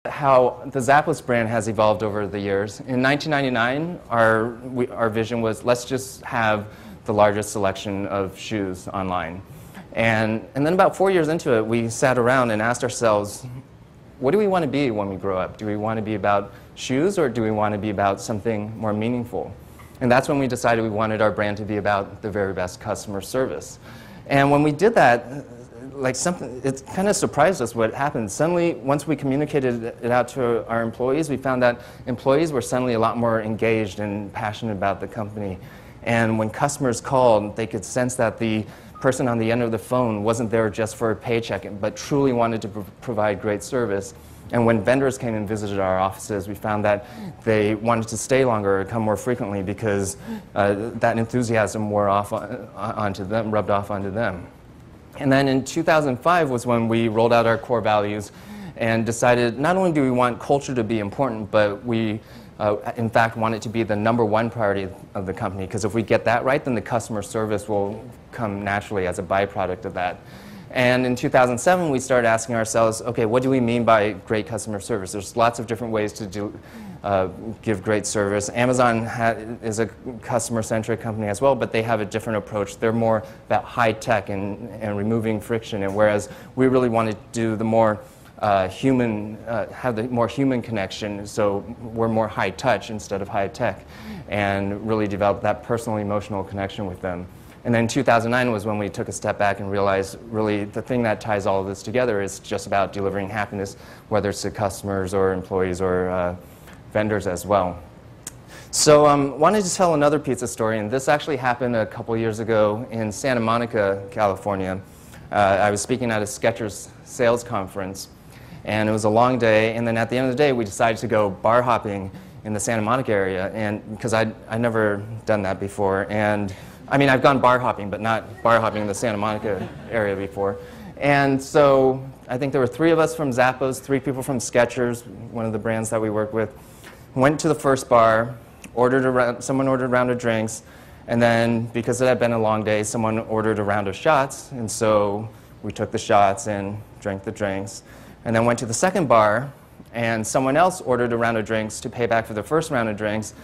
how the Zappos brand has evolved over the years. In 1999, our vision was, let's just have the largest selection of shoes online. And then about 4 years into it, we sat around and asked ourselves, what do we want to be when we grow up? Do we want to be about shoes, or do we want to be about something more meaningful? And that's when we decided we wanted our brand to be about the very best customer service. And when we did that, it kind of surprised us what happened. Suddenly, once we communicated it out to our employees, we found that employees were suddenly a lot more engaged and passionate about the company. And when customers called, they could sense that the person on the end of the phone wasn't there just for a paycheck, but truly wanted to provide great service. And when vendors came and visited our offices, we found that they wanted to stay longer or come more frequently because that enthusiasm wore off onto them, rubbed off onto them. And then in 2005 was when we rolled out our core values and decided not only do we want culture to be important, but we in fact want it to be the #1 priority of the company, because if we get that right, then the customer service will come naturally as a byproduct of that. And in 2007, we started asking ourselves, okay, what do we mean by great customer service? There's lots of different ways to give great service. Amazon is a customer-centric company as well, but they have a different approach. They're more about high tech and removing friction, and whereas we really want to do the more have the more human connection, so we're more high touch instead of high tech, and really develop that personal emotional connection with them. And then 2009 was when we took a step back and realized really the thing that ties all of this together is just about delivering happiness, whether it's to customers or employees or vendors as well. So wanted to tell another pizza story, and this actually happened a couple years ago in Santa Monica, California. I was speaking at a Skechers sales conference, and it was a long day, and then at the end of the day we decided to go bar hopping in the Santa Monica area, and because I'd never done that before. And I mean, I've gone bar hopping, but not bar hopping in the Santa Monica area before. And so I think there were 3 of us from Zappos, 3 people from Skechers, one of the brands that we work with. Went to the first bar, someone ordered a round of drinks, and then because it had been a long day, someone ordered a round of shots, and so we took the shots and drank the drinks. And then went to the second bar, and someone else ordered a round of drinks to pay back for the first round of drinks.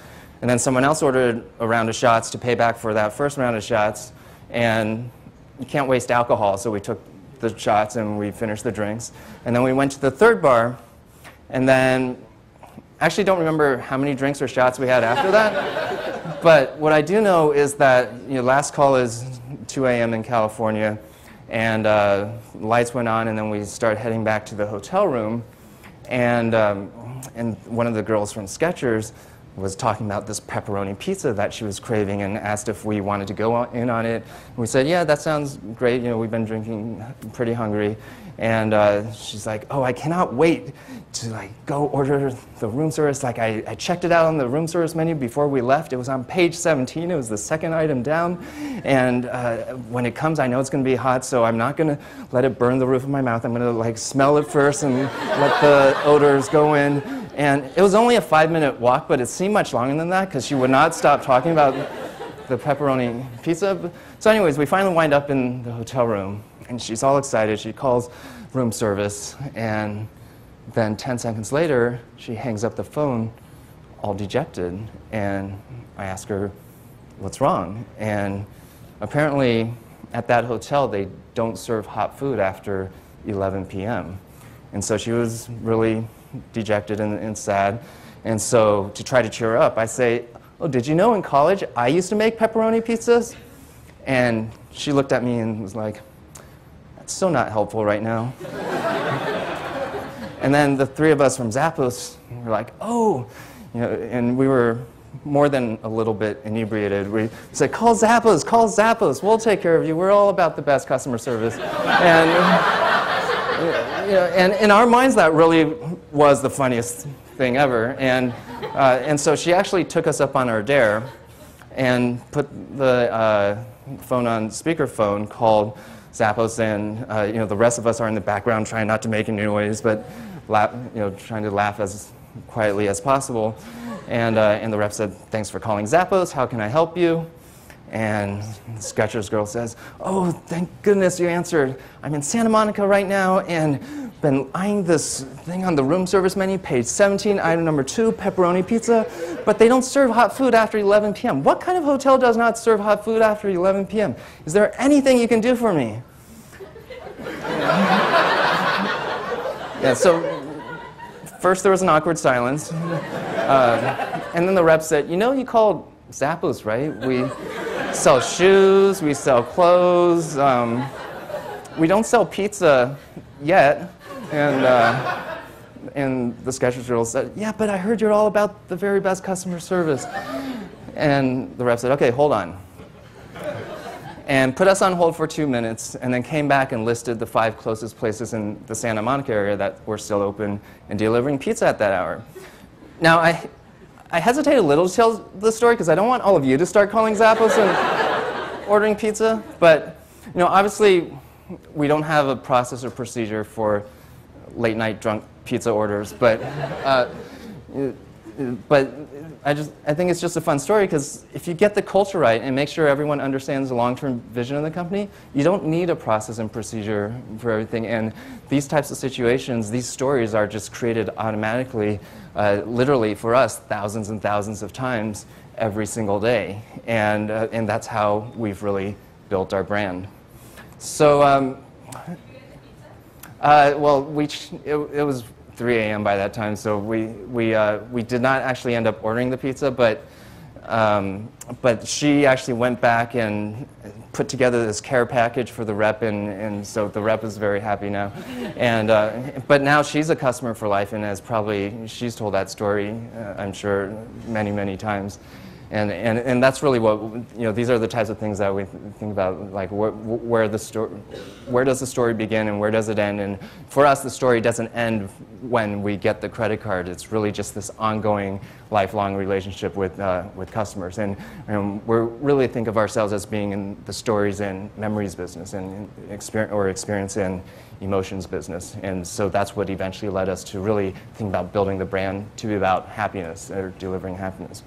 And then someone else ordered a round of shots to pay back for that first round of shots. And you can't waste alcohol, so we took the shots and we finished the drinks. And then we went to the third bar, and then actually don't remember how many drinks or shots we had after that. But what I do know is that last call is 2 a.m. in California, and lights went on, and then we started heading back to the hotel room. And one of the girls from Skechers was talking about this pepperoni pizza that she was craving and asked if we wanted to go in on it. And we said, yeah, that sounds great. We've been drinking, pretty hungry. And she's like, oh, I cannot wait to go order the room service. I checked it out on the room service menu before we left. It was on page 17. It was the second item down. And when it comes, I know it's going to be hot, so I'm not going to let it burn the roof of my mouth. I'm going to smell it first and let the odors go in. And it was only a 5-minute walk, but it seemed much longer than that because she would not stop talking about the pepperoni pizza. So anyways, we finally wind up in the hotel room, and she's all excited. She calls room service, and then 10 seconds later, she hangs up the phone, all dejected. And I ask her, what's wrong? And apparently, at that hotel, they don't serve hot food after 11 p.m. And so she was really dejected and sad. And so to try to cheer her up, I say, oh, did you know in college I used to make pepperoni pizzas? And she looked at me and was like, that's so not helpful right now. And then the 3 of us from Zappos were like, oh, and we were more than a little bit inebriated. We said, call Zappos, we'll take care of you. We're all about the best customer service. And in our minds, that really was the funniest thing ever. And so she actually took us up on our dare and put the phone on speakerphone, called Zappos, and the rest of us are in the background trying not to make any noise, but trying to laugh as quietly as possible. And the rep said, thanks for calling Zappos, how can I help you? And the Skechers girl says, "Oh, thank goodness you answered. I'm in Santa Monica right now and been eyeing this thing on the room service menu, page 17, item number 2, pepperoni pizza, but they don't serve hot food after 11 p.m. What kind of hotel does not serve hot food after 11 p.m.? Is there anything you can do for me?" Yeah, so first there was an awkward silence. And then the rep said, "You know, you called Zappos, right? We sell shoes, we sell clothes, we don't sell pizza yet." And the Skechers girl said, "Yeah, but I heard you're all about the very best customer service." And the rep said, "Okay, hold on." And put us on hold for 2 minutes, and then came back and listed the 5 closest places in the Santa Monica area that were still open and delivering pizza at that hour. Now, I hesitate a little to tell the story because I don't want all of you to start calling Zappos and ordering pizza, but obviously we don't have a process or procedure for late night drunk pizza orders, but I think it's just a fun story because if you get the culture right and make sure everyone understands the long-term vision of the company, you don't need a process and procedure for everything. And these types of situations, these stories are just created automatically, literally for us, thousands and thousands of times every single day. And that's how we've really built our brand. So, well, it was 3 a.m. by that time, so we did not actually end up ordering the pizza, but she actually went back and put together this care package for the rep, and so the rep is very happy now. And but now she's a customer for life, and she's told that story, I'm sure, many, many times. And that's really what, these are the types of things that we think about, like where does the story begin and where does it end? And for us, the story doesn't end when we get the credit card. It's really just this ongoing, lifelong relationship with customers. And we really think of ourselves as being in the stories and memories business and experience and emotions business. And so that's what eventually led us to really think about building the brand to be about happiness or delivering happiness.